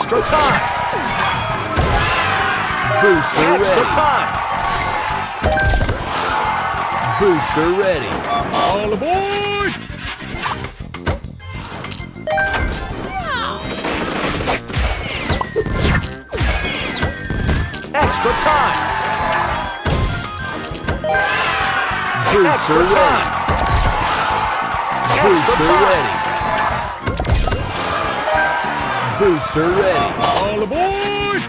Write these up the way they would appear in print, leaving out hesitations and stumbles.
Extra time! Booster Extra ready. time! Booster ready. All aboard! Extra time! Booster Extra ready. time! Extra Booster time! ready. Booster ready. All aboard!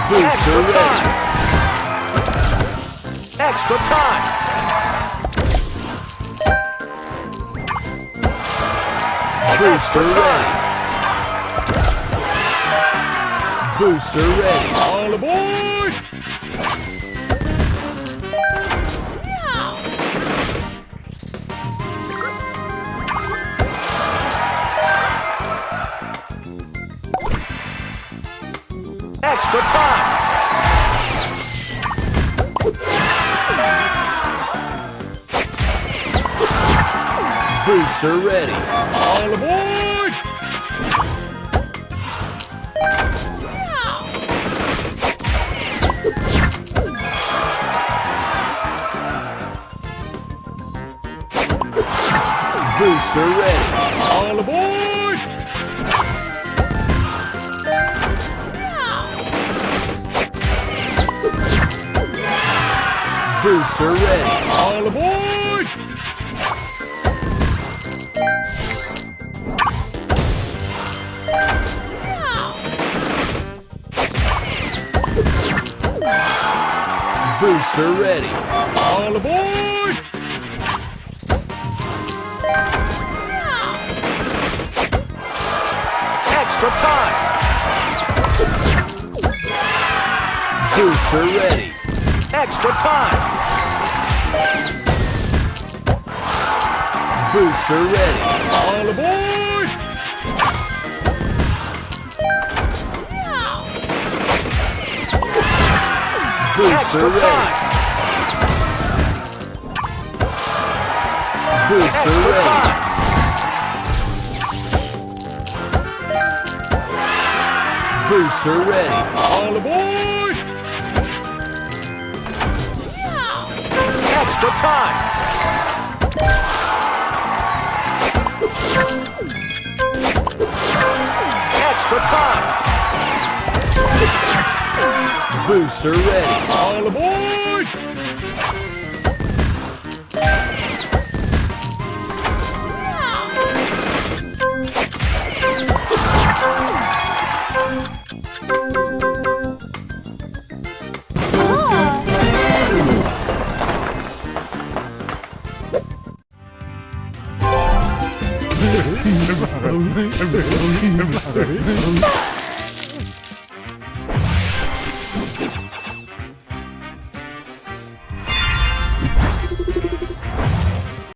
Booster Extra ready. time! Extra time! Booster Extra ready. Booster ready. All aboard! Extra time! Booster ready. All aboard! Booster ready. All aboard! Booster ready. All aboard! Booster ready. All aboard! Extra time! Booster ready. Extra time! Booster ready. All aboard! Booster Extra ready. time! Booster Extra ready. time! Booster ready. All aboard! Extra time! Extra time! Booster ready. All aboard! Oh,